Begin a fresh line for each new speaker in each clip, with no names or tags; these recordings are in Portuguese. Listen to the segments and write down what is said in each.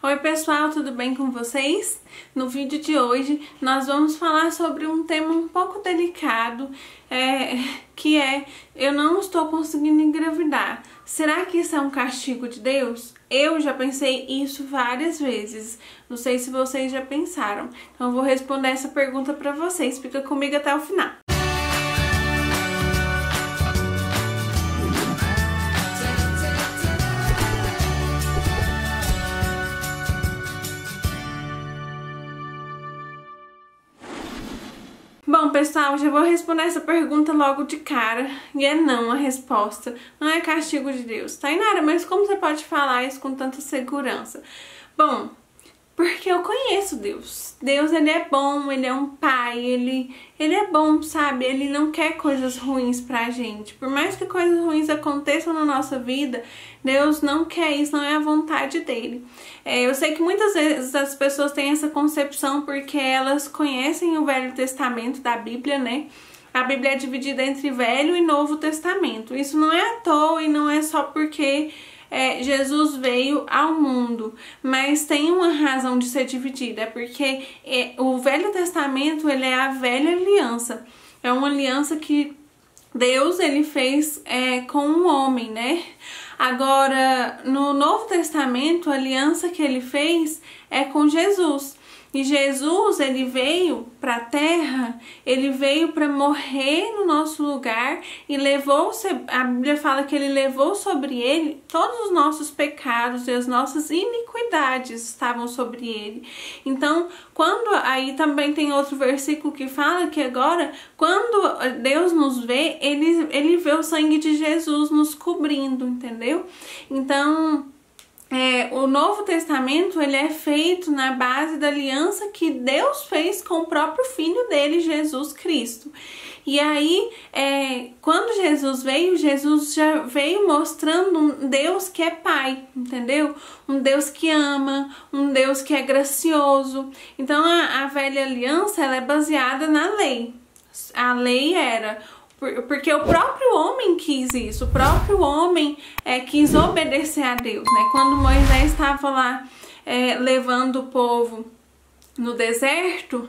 Oi pessoal, tudo bem com vocês? No vídeo de hoje nós vamos falar sobre um tema um pouco delicado, que é eu não estou conseguindo engravidar. Será que isso é um castigo de Deus? Eu já pensei isso várias vezes, não sei se vocês já pensaram. Então eu vou responder essa pergunta para vocês, fica comigo até o final. Bom, pessoal, já vou responder essa pergunta logo de cara, e é não a resposta. Não é castigo de Deus. Tainara, mas como você pode falar isso com tanta segurança? Bom, porque eu conheço Deus. Deus, ele é bom, ele é um pai, ele é bom, sabe? Ele não quer coisas ruins pra gente. Por mais que coisas ruins aconteçam na nossa vida, Deus não quer isso, não é a vontade dele. Eu sei que muitas vezes as pessoas têm essa concepção porque elas conhecem o Velho Testamento da Bíblia, né? A Bíblia é dividida entre Velho e Novo Testamento. Isso não é à toa e não é só porque Jesus veio ao mundo, mas tem uma razão de ser dividida, porque o Velho Testamento, ele é a velha aliança, é uma aliança que Deus ele fez com o homem, né? Agora, no Novo Testamento, a aliança que ele fez é com Jesus. E Jesus, ele veio para a terra, ele veio para morrer no nosso lugar e levou, a Bíblia fala que ele levou sobre ele todos os nossos pecados e as nossas iniquidades estavam sobre ele. Então, aí também tem outro versículo que fala que agora, quando Deus nos vê, ele vê o sangue de Jesus nos cobrindo, entendeu? Então, o Novo Testamento ele é feito na base da aliança que Deus fez com o próprio Filho dele, Jesus Cristo. E aí, quando Jesus já veio mostrando um Deus que é Pai, entendeu? Um Deus que ama, um Deus que é gracioso. Então, a velha aliança ela é baseada na lei. A lei era... Porque o próprio homem quis isso, o próprio homem quis obedecer a Deus, né? Quando Moisés estava lá levando o povo no deserto,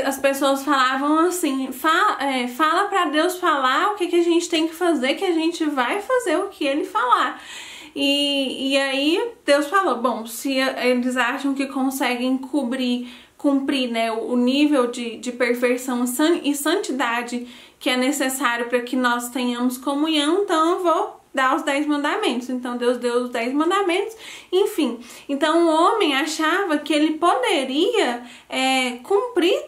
as pessoas falavam assim, fala para Deus falar o que a gente tem que fazer, que a gente vai fazer o que ele falar. E aí Deus falou, bom, se eles acham que conseguem cumprir, né, o nível de perfeição e santidade que é necessário para que nós tenhamos comunhão, então eu vou dar os 10 mandamentos. Então Deus deu os 10 mandamentos, enfim. Então o homem achava que ele poderia cumprir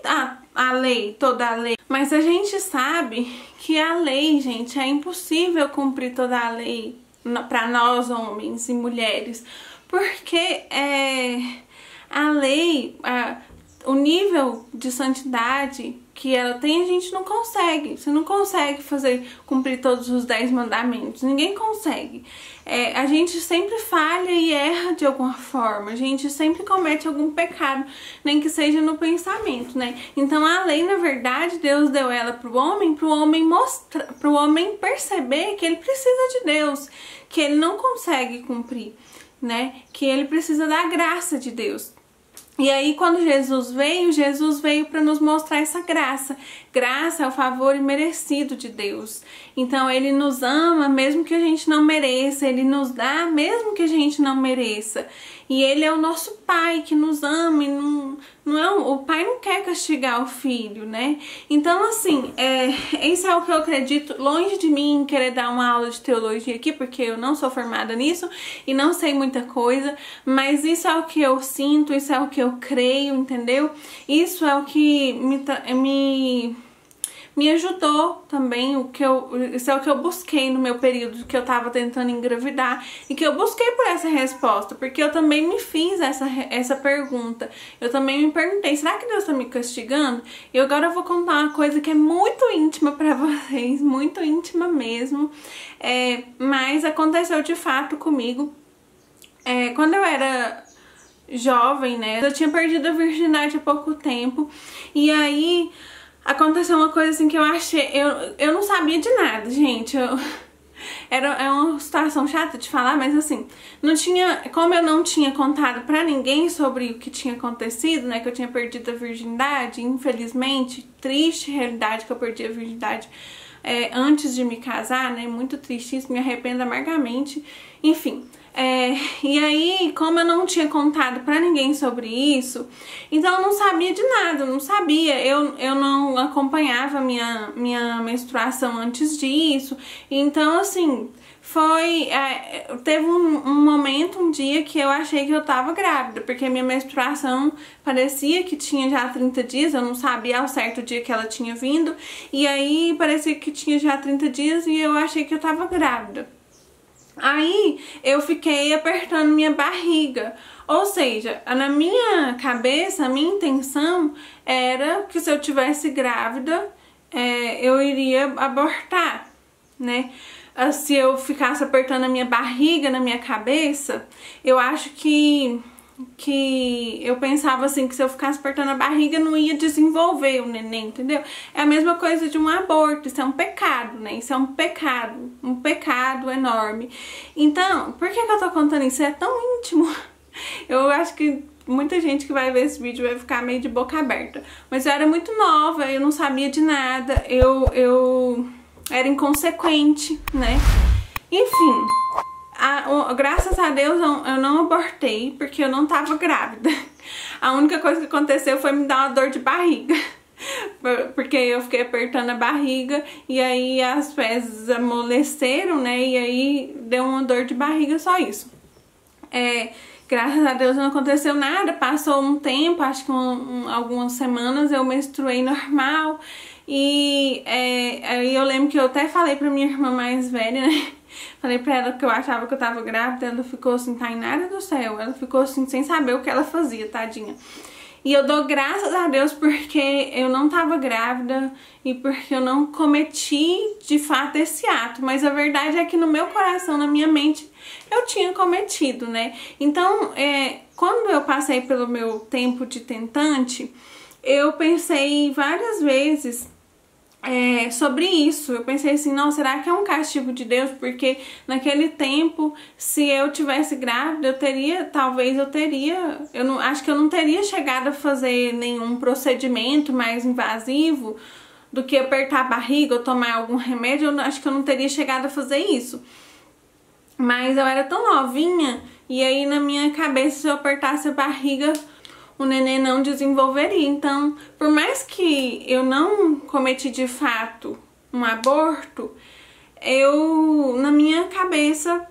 a lei, toda a lei. Mas a gente sabe que a lei, gente, é impossível cumprir toda a lei para nós homens e mulheres, porque a lei... o nível de santidade que ela tem, a gente não consegue. Você não consegue cumprir todos os 10 mandamentos. Ninguém consegue. A gente sempre falha e erra de alguma forma. A gente sempre comete algum pecado, nem que seja no pensamento, né? Então a lei, na verdade, Deus deu ela pro homem mostrar, pro homem perceber que ele precisa de Deus, que ele não consegue cumprir, né? Que ele precisa da graça de Deus. E aí quando Jesus veio para nos mostrar essa graça. Graça é o favor imerecido de Deus. Então ele nos ama mesmo que a gente não mereça, ele nos dá mesmo que a gente não mereça. E ele é o nosso pai que nos ama e o pai não quer castigar o filho, né? Então assim, isso é o que eu acredito, longe de mim querer dar uma aula de teologia aqui, porque eu não sou formada nisso e não sei muita coisa, mas isso é o que eu sinto, isso é o que eu creio, entendeu? Isso é o que me ajudou também, isso é o que eu busquei no meu período que eu tava tentando engravidar e que eu busquei por essa resposta, porque eu também me fiz essa pergunta. Eu também me perguntei, será que Deus tá me castigando? E agora eu vou contar uma coisa que é muito íntima pra vocês, muito íntima mesmo, mas aconteceu de fato comigo. Quando eu era jovem, né, eu tinha perdido a virgindade há pouco tempo, e aí aconteceu uma coisa assim que eu achei... Eu não sabia de nada, gente. É uma situação chata de falar, mas assim, não tinha, como eu não tinha contado pra ninguém sobre o que tinha acontecido, né, que eu tinha perdido a virgindade, infelizmente, triste realidade que eu perdi a virgindade antes de me casar, né, muito triste isso, me arrependo amargamente, enfim. E aí, como eu não tinha contado pra ninguém sobre isso, então eu não sabia de nada, eu não sabia, eu não acompanhava minha menstruação antes disso, então assim, teve um momento, um dia que eu achei que eu tava grávida, porque minha menstruação parecia que tinha já 30 dias, eu não sabia ao certo o dia que ela tinha vindo, e aí parecia que tinha já 30 dias e eu achei que eu tava grávida. Aí eu fiquei apertando minha barriga, ou seja, na minha cabeça, a minha intenção era que se eu tivesse grávida, eu iria abortar, né? Se eu ficasse apertando a minha barriga na minha cabeça, eu acho que eu pensava assim, que se eu ficasse apertando a barriga não ia desenvolver o neném, entendeu? É a mesma coisa de um aborto, isso é um pecado, né? Isso é um pecado enorme. Então, por que eu tô contando isso? É tão íntimo. Eu acho que muita gente que vai ver esse vídeo vai ficar meio de boca aberta. Mas eu era muito nova, eu não sabia de nada, eu era inconsequente, né? Enfim, graças a Deus eu não abortei, porque eu não tava grávida. A única coisa que aconteceu foi me dar uma dor de barriga, porque eu fiquei apertando a barriga e aí as fezes amoleceram, né? E aí deu uma dor de barriga, só isso. Graças a Deus não aconteceu nada, passou um tempo, acho que algumas semanas eu menstruei normal. E aí eu lembro que eu até falei pra minha irmã mais velha, né? Falei pra ela que eu achava que eu tava grávida, ela ficou assim, Tainara do céu, ela ficou assim, sem saber o que ela fazia, tadinha. E eu dou graças a Deus porque eu não tava grávida e porque eu não cometi de fato esse ato, mas a verdade é que no meu coração, na minha mente, eu tinha cometido, né? Então, quando eu passei pelo meu tempo de tentante, eu pensei várias vezes sobre isso. Eu pensei assim, não, será que é um castigo de Deus? Porque naquele tempo, se eu tivesse grávida, eu não acho que eu não teria chegado a fazer nenhum procedimento mais invasivo do que apertar a barriga ou tomar algum remédio. Eu acho que eu não teria chegado a fazer isso. Mas eu era tão novinha e aí na minha cabeça, se eu apertasse a barriga, o neném não desenvolveria. Então, por mais que eu não cometi de fato um aborto, na minha cabeça,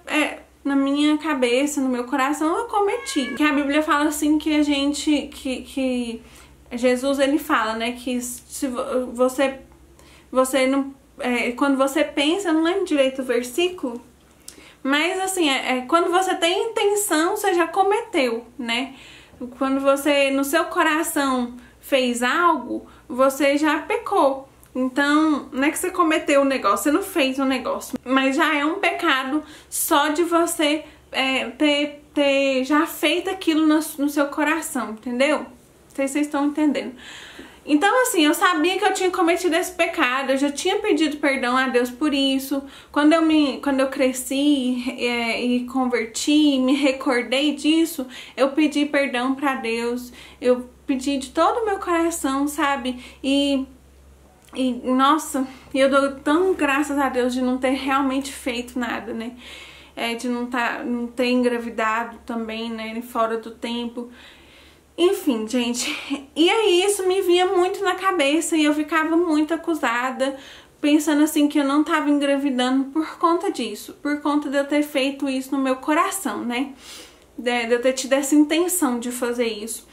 no meu coração, eu cometi. Que a Bíblia fala assim que a gente, que Jesus ele fala, né, que se você não, quando você pensa, eu não lembro direito o versículo, mas assim, quando você tem intenção, você já cometeu, né? Quando você, no seu coração, fez algo, você já pecou. Então, não é que você cometeu o negócio, você não fez o negócio. Mas já é um pecado só de você ter já feito aquilo no seu coração, entendeu? Não sei se vocês estão entendendo. Então, assim, eu sabia que eu tinha cometido esse pecado, eu já tinha pedido perdão a Deus por isso. Quando eu cresci e converti, me recordei disso, eu pedi perdão pra Deus, eu pedi de todo o meu coração, sabe? Nossa, eu dou tão graças a Deus de não ter realmente feito nada, né? De não ter engravidado também, né? Fora do tempo. Enfim, gente, e aí isso me vinha muito na cabeça e eu ficava muito acusada, pensando assim que eu não tava engravidando por conta disso, por conta de eu ter feito isso no meu coração, né? De eu ter tido essa intenção de fazer isso.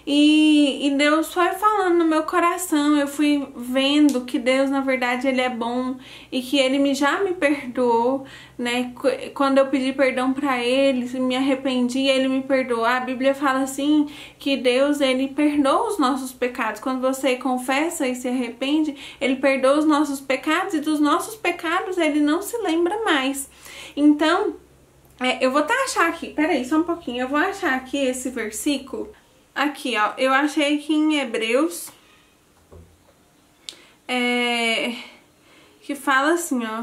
E Deus foi falando no meu coração, eu fui vendo que Deus, na verdade, Ele é bom e que Ele já me perdoou, né? Quando eu pedi perdão pra Ele, me arrependi, Ele me perdoou. A Bíblia fala assim, que Deus, Ele perdoa os nossos pecados. Quando você confessa e se arrepende, Ele perdoa os nossos pecados e dos nossos pecados Ele não se lembra mais. Então, eu vou até achar aqui, peraí, só um pouquinho, eu vou achar aqui esse versículo. Aqui, ó, eu achei que em Hebreus, que fala assim, ó,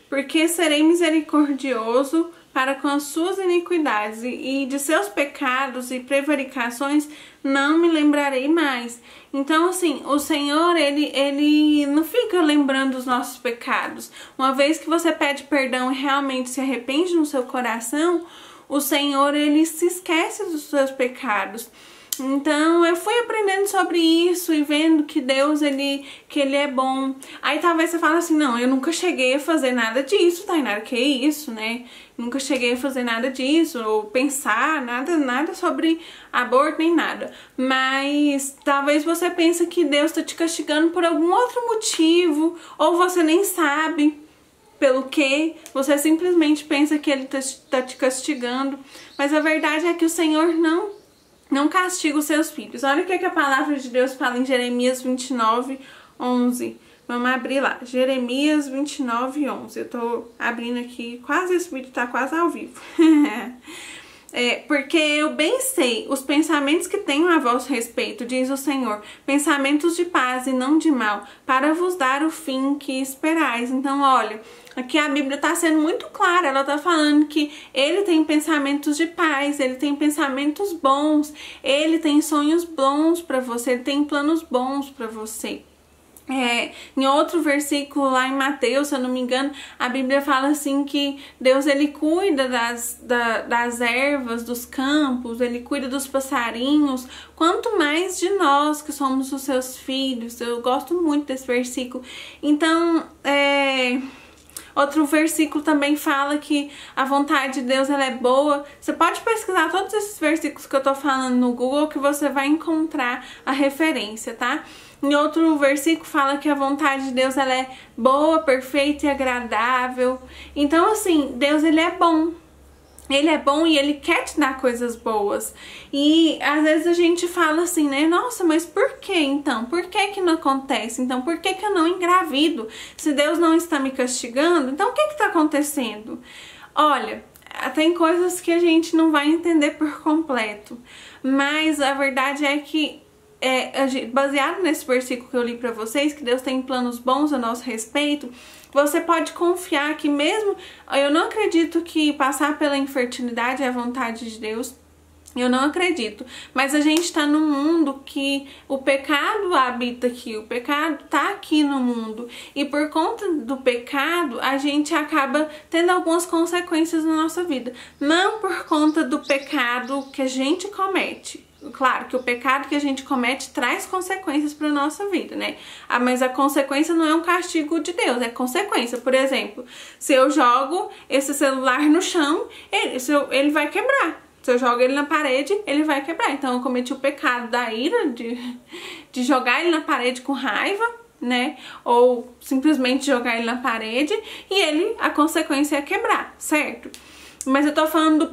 porque serei misericordioso para com as suas iniquidades e de seus pecados e prevaricações não me lembrarei mais. Então, assim, o Senhor, ele não fica lembrando os nossos pecados. Uma vez que você pede perdão e realmente se arrepende no seu coração, o Senhor, ele se esquece dos seus pecados. Então, eu fui aprendendo sobre isso e vendo que Deus, ele é bom. Aí talvez você fale assim, não, eu nunca cheguei a fazer nada disso, Tainara, que isso, né? Nunca cheguei a fazer nada disso, ou pensar, nada sobre aborto, nem nada. Mas talvez você pense que Deus está te castigando por algum outro motivo, ou você nem sabe pelo que, você simplesmente pensa que ele tá te castigando. Mas a verdade é que o Senhor não castiga os seus filhos. Olha o que a palavra de Deus fala em Jeremias 29:11. Vamos abrir lá. Jeremias 29:11. Eu tô abrindo aqui, quase esse vídeo tá quase ao vivo. Porque eu bem sei os pensamentos que tenho a vosso respeito, diz o Senhor, pensamentos de paz e não de mal, para vos dar o fim que esperais. Então, olha, aqui a Bíblia está sendo muito clara, ela está falando que ele tem pensamentos de paz, ele tem pensamentos bons, ele tem sonhos bons para você, ele tem planos bons para você. Em outro versículo lá em Mateus, se eu não me engano, a Bíblia fala assim que Deus, ele cuida das ervas, dos campos, ele cuida dos passarinhos, quanto mais de nós que somos os seus filhos. Eu gosto muito desse versículo. Então, outro versículo também fala que a vontade de Deus, ela é boa. Você pode pesquisar todos esses versículos que eu tô falando no Google, que você vai encontrar a referência, tá? Em outro versículo fala que a vontade de Deus, ela é boa, perfeita e agradável. Então, assim, Deus, ele é bom. Ele é bom e ele quer te dar coisas boas. E às vezes a gente fala assim, né? Nossa, mas por que então? Por que não acontece? Então, por que eu não engravido? Se Deus não está me castigando, então o que está acontecendo? Olha, tem coisas que a gente não vai entender por completo. Mas a verdade é que baseado nesse versículo que eu li pra vocês, que Deus tem planos bons a nosso respeito, você pode confiar que mesmo, eu não acredito que passar pela infertilidade é a vontade de Deus, eu não acredito, mas a gente tá num mundo que o pecado habita aqui, o pecado tá aqui no mundo, e por conta do pecado a gente acaba tendo algumas consequências na nossa vida, não por conta do pecado que a gente comete. Claro que o pecado que a gente comete traz consequências para nossa vida, né? Mas a consequência não é um castigo de Deus, é consequência. Por exemplo, se eu jogo esse celular no chão, ele vai quebrar. Se eu jogo ele na parede, ele vai quebrar. Então eu cometi o pecado da ira, de jogar ele na parede com raiva, né? Ou simplesmente jogar ele na parede e a consequência é quebrar, certo? Mas eu tô falando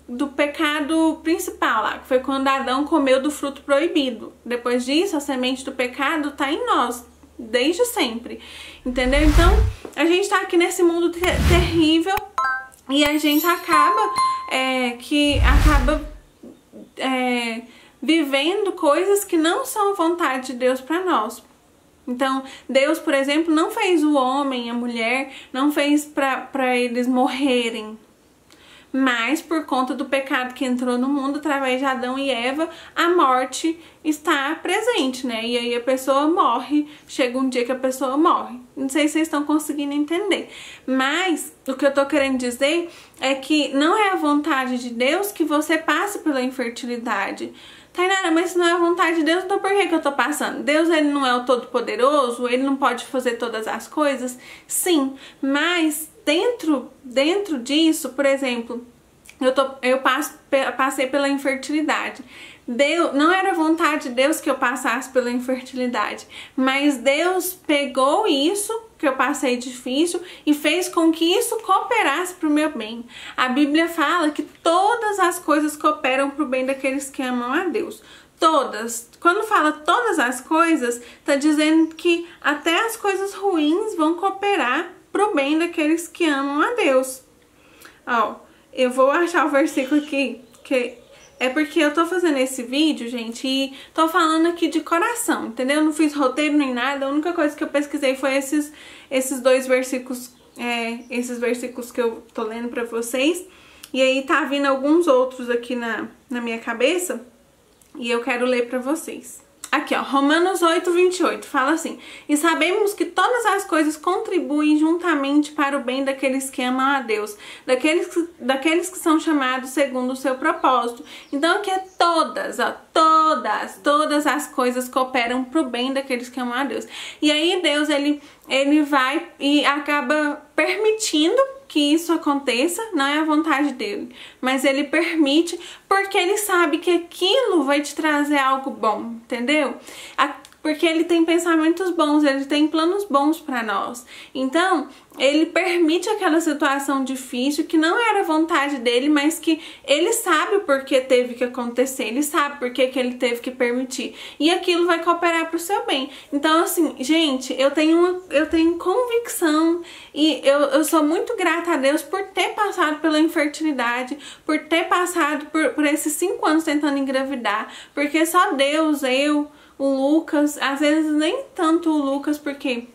do pecado principal lá, que foi quando Adão comeu do fruto proibido. Depois disso, a semente do pecado tá em nós, desde sempre, entendeu? Então, a gente tá aqui nesse mundo terrível e a gente acaba vivendo coisas que não são vontade de Deus pra nós. Então, Deus, por exemplo, não fez o homem, a mulher, não fez pra eles morrerem. Mas, por conta do pecado que entrou no mundo, através de Adão e Eva, a morte está presente, né? E aí a pessoa morre, chega um dia que a pessoa morre. Não sei se vocês estão conseguindo entender. Mas, o que eu tô querendo dizer é que não é a vontade de Deus que você passe pela infertilidade. Tainara, mas se não é a vontade de Deus, então por que eu tô passando? Deus, ele não é o Todo-Poderoso? Ele não pode fazer todas as coisas? Sim, mas dentro disso, por exemplo, eu passei pela infertilidade. Não era vontade de Deus que eu passasse pela infertilidade, mas Deus pegou isso que eu passei difícil e fez com que isso cooperasse para o meu bem. A Bíblia fala que todas as coisas cooperam para o bem daqueles que amam a Deus. Todas. Quando fala todas as coisas, tá dizendo que até as coisas ruins vão cooperar para o bem daqueles que amam a Deus. Ó, eu vou achar o versículo aqui, que é porque eu tô fazendo esse vídeo, gente, e tô falando aqui de coração, entendeu? Eu não fiz roteiro nem nada, a única coisa que eu pesquisei foi esses dois versículos esses versículos que eu tô lendo pra vocês. E aí tá vindo alguns outros aqui na minha cabeça e eu quero ler pra vocês. Aqui, ó, Romanos 8:28, fala assim: e sabemos que todas as coisas contribuem juntamente para o bem daqueles que amam a Deus, daqueles que são chamados segundo o seu propósito. Então aqui é todas, ó, todas as coisas cooperam pro bem daqueles que amam a Deus. E aí Deus, ele vai e acaba permitindo que isso aconteça, não é a vontade dele, mas ele permite porque ele sabe que aquilo vai te trazer algo bom, entendeu? Porque ele tem pensamentos bons, ele tem planos bons para nós. Então, ele permite aquela situação difícil que não era vontade dele, mas que ele sabe o porquê teve que acontecer, ele sabe por que ele teve que permitir. E aquilo vai cooperar para o seu bem. Então, assim, gente, eu tenho convicção e eu sou muito grata a Deus por ter passado pela infertilidade, por ter passado por esses 5 anos tentando engravidar, porque só Deus, o Lucas, às vezes nem tanto o Lucas, porque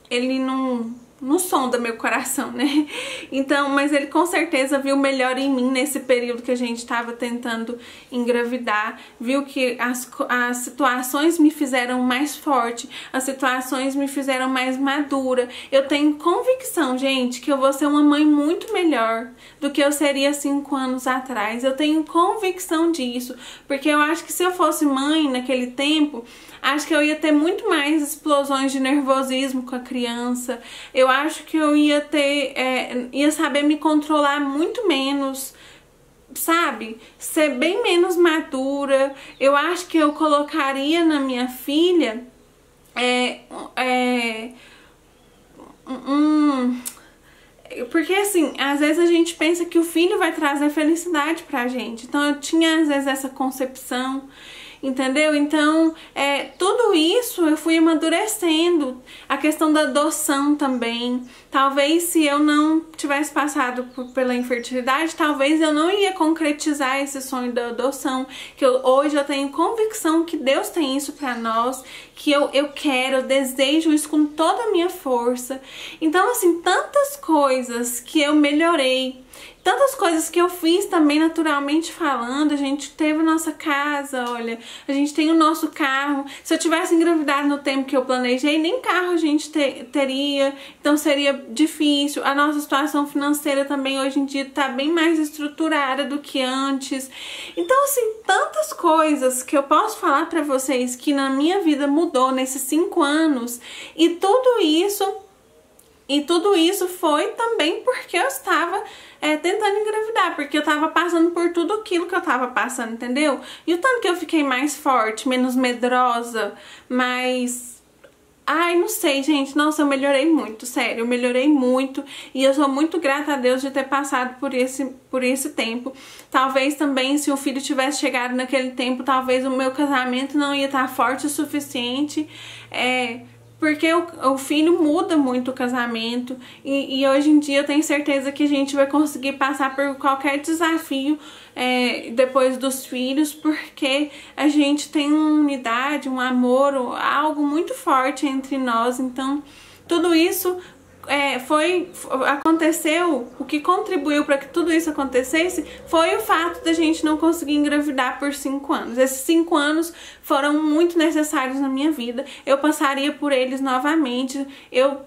ele não sonda meu coração, né? Então, mas ele com certeza viu melhor em mim nesse período que a gente estava tentando engravidar, viu que as situações me fizeram mais forte, as situações me fizeram mais madura. Eu tenho convicção, gente, que eu vou ser uma mãe muito melhor do que eu seria 5 anos atrás. Eu tenho convicção disso, porque eu acho que se eu fosse mãe naquele tempo, acho que eu ia ter muito mais explosões de nervosismo com a criança. Eu acho que eu ia saber me controlar muito menos, sabe? Ser bem menos madura. Eu acho que eu colocaria na minha filha porque assim, às vezes a gente pensa que o filho vai trazer felicidade pra gente. Então eu tinha às vezes essa concepção, entendeu? Então, tudo isso eu fui amadurecendo. A questão da adoção também. Talvez se eu não tivesse passado pela infertilidade, talvez eu não ia concretizar esse sonho da adoção. Que hoje eu tenho convicção que Deus tem isso pra nós, que eu quero, eu desejo isso com toda a minha força. Então, assim, tantas coisas que eu melhorei, tantas coisas que eu fiz também naturalmente falando. A gente teve a nossa casa, olha, a gente tem o nosso carro. Se eu tivesse engravidado no tempo que eu planejei, nem carro a gente teria, então seria difícil. A nossa situação financeira também hoje em dia tá bem mais estruturada do que antes. Então, assim, tantas coisas que eu posso falar pra vocês que na minha vida mudou nesses 5 anos, e tudo isso foi também porque eu estava tentando engravidar, porque eu tava passando por tudo aquilo que eu tava passando, entendeu? E o tanto que eu fiquei mais forte, menos medrosa, mais... Ai, não sei, gente. Nossa, eu melhorei muito, sério. Eu melhorei muito e eu sou muito grata a Deus de ter passado por esse tempo. Talvez também, se o filho tivesse chegado naquele tempo, talvez o meu casamento não ia estar forte o suficiente. Porque o filho muda muito o casamento e hoje em dia eu tenho certeza que a gente vai conseguir passar por qualquer desafio depois dos filhos, porque a gente tem uma unidade, um amor, algo muito forte entre nós. Então tudo isso aconteceu. O que contribuiu para que tudo isso acontecesse foi o fato da gente não conseguir engravidar por 5 anos. Esses 5 anos foram muito necessários na minha vida. Eu passaria por eles novamente. Eu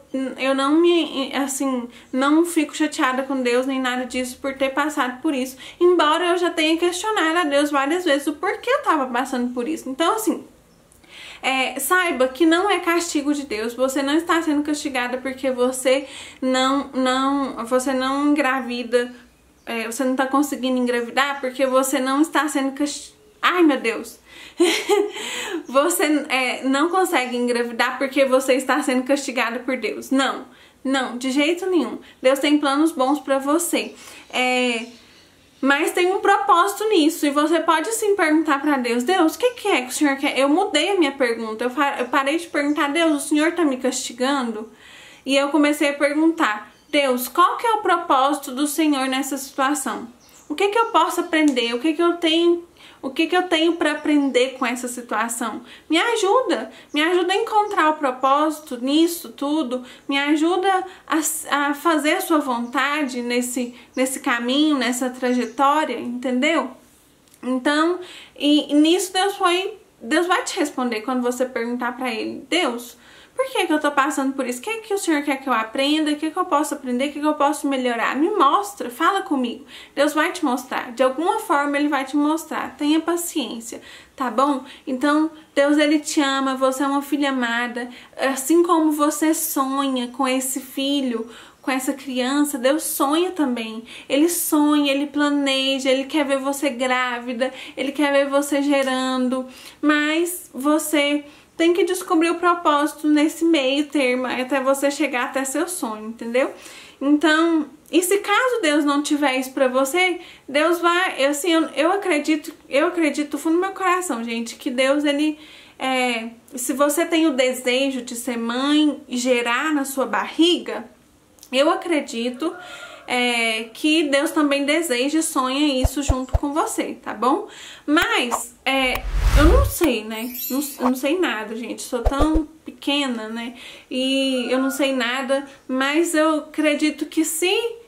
não fico chateada com Deus nem nada disso por ter passado por isso, embora eu já tenha questionado a Deus várias vezes o porquê eu tava passando por isso. Então, assim, saiba que não é castigo de Deus. Você não está sendo castigada porque você não engravida, você não está conseguindo engravidar porque você não está sendo castigada. Ai, meu Deus! Você não consegue engravidar porque você está sendo castigada por Deus. Não, não, de jeito nenhum. Deus tem planos bons pra você. Mas tem um propósito nisso, e você pode sim perguntar pra Deus: Deus, o que é que o Senhor quer? Eu mudei a minha pergunta, eu parei de perguntar: Deus, o Senhor tá me castigando? E eu comecei a perguntar: Deus, qual que é o propósito do Senhor nessa situação? O que eu posso aprender? O que eu tenho para aprender com essa situação? Me ajuda a encontrar o propósito nisso tudo, me ajuda a fazer a sua vontade nesse caminho, nessa trajetória, entendeu? Então, e nisso Deus vai te responder quando você perguntar para ele: Deus, por que eu tô passando por isso? O que o Senhor quer que eu aprenda? O que eu posso aprender? O que eu posso melhorar? Me mostra, fala comigo. Deus vai te mostrar. De alguma forma Ele vai te mostrar. Tenha paciência, tá bom? Então, Deus, Ele te ama. Você é uma filha amada. Assim como você sonha com esse filho, com essa criança, Deus sonha também. Ele sonha, Ele planeja, Ele quer ver você grávida, Ele quer ver você gerando. Mas você tem que descobrir o propósito nesse meio termo, até você chegar até seu sonho, entendeu? Então, e se caso Deus não tiver isso pra você, Deus vai, assim, eu acredito fundo do meu coração, gente, que Deus, Ele, se você tem o desejo de ser mãe e gerar na sua barriga, eu acredito que Deus também deseja e sonha isso junto com você, tá bom? Mas, eu não sei, né? Eu não sei nada, gente. Sou tão pequena, né? E eu não sei nada, mas eu acredito que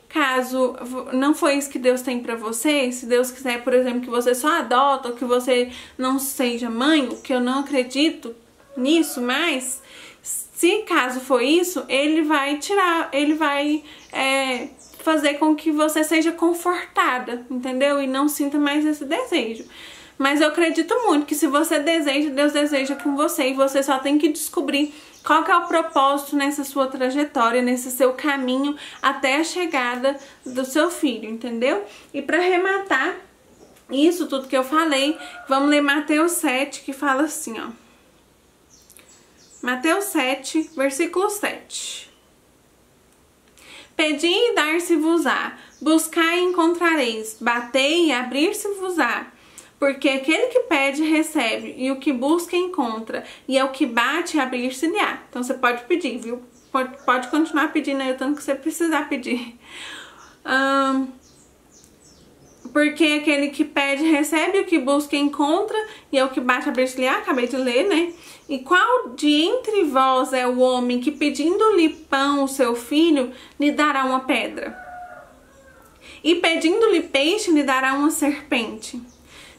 caso não foi isso que Deus tem pra você, se Deus quiser, por exemplo, que você só adota ou que você não seja mãe, o que eu não acredito nisso, mas se caso for isso, Ele vai fazer com que você seja confortada, entendeu? E não sinta mais esse desejo. Mas eu acredito muito que se você deseja, Deus deseja com você, e você só tem que descobrir qual que é o propósito nessa sua trajetória, nesse seu caminho até a chegada do seu filho, entendeu? E para arrematar isso tudo que eu falei, vamos ler Mateus 7, que fala assim, ó. Mateus 7, versículo 7. Pedi e dar-se-vos-á, buscai e encontrareis, batei e abrir-se-vos-á. Porque aquele que pede, recebe, e o que busca, encontra, e é o que bate, abrir-se-lhe-á. Então você pode pedir, viu? Pode continuar pedindo aí o tanto que você precisar pedir. Porque aquele que pede, recebe, o que busca, encontra, e é o que bate, abrir-se-lhe-á. Acabei de ler, né? E qual de entre vós é o homem que, pedindo-lhe pão o seu filho, lhe dará uma pedra? E pedindo-lhe peixe, lhe dará uma serpente?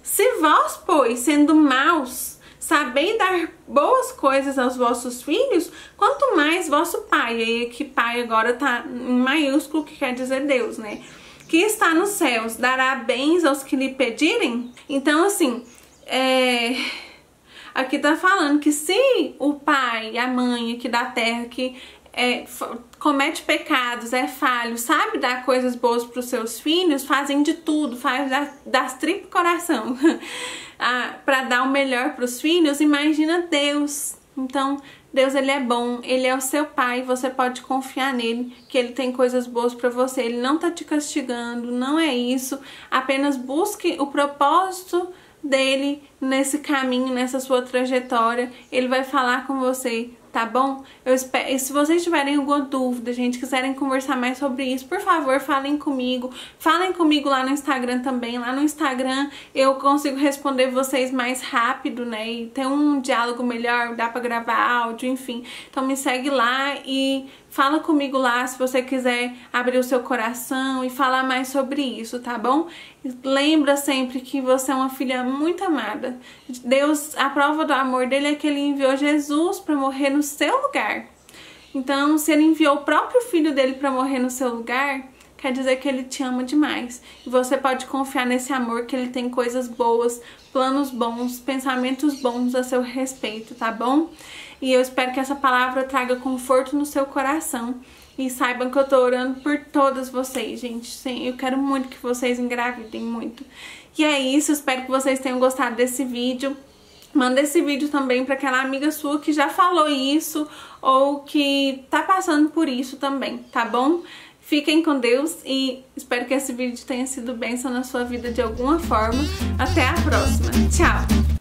Se vós, pois, sendo maus, sabeis dar boas coisas aos vossos filhos, quanto mais vosso Pai, e que Pai agora tá em maiúsculo, que quer dizer Deus, né? Que está nos céus, dará bens aos que lhe pedirem? Então, assim, aqui tá falando que se o pai, a mãe aqui da terra, que comete pecados, é falho, sabe dar coisas boas para os seus filhos, fazem de tudo, faz das tripas coração para dar o melhor para os filhos, imagina Deus. Então, Deus, Ele é bom, Ele é o seu pai, você pode confiar nele, que Ele tem coisas boas para você, Ele não tá te castigando, não é isso, apenas busque o propósito dele nesse caminho, nessa sua trajetória. Ele vai falar com você, tá bom? Eu espero, e se vocês tiverem alguma dúvida, gente, quiserem conversar mais sobre isso, por favor, falem comigo lá no Instagram também. Lá no Instagram eu consigo responder vocês mais rápido, né, e ter um diálogo melhor, dá pra gravar áudio, enfim. Então me segue lá e fala comigo lá se você quiser abrir o seu coração e falar mais sobre isso, tá bom? Lembra sempre que você é uma filha muito amada. Deus, a prova do amor dele é que Ele enviou Jesus para morrer no seu lugar. Então, se Ele enviou o próprio filho dele para morrer no seu lugar, quer dizer que Ele te ama demais. E você pode confiar nesse amor, que Ele tem coisas boas, planos bons, pensamentos bons a seu respeito, tá bom? E eu espero que essa palavra traga conforto no seu coração. E saibam que eu tô orando por todas vocês, gente. Sim, eu quero muito que vocês engravidem muito. E é isso, espero que vocês tenham gostado desse vídeo. Manda esse vídeo também para aquela amiga sua que já falou isso ou que tá passando por isso também, tá bom? Fiquem com Deus e espero que esse vídeo tenha sido bênção na sua vida de alguma forma. Até a próxima. Tchau!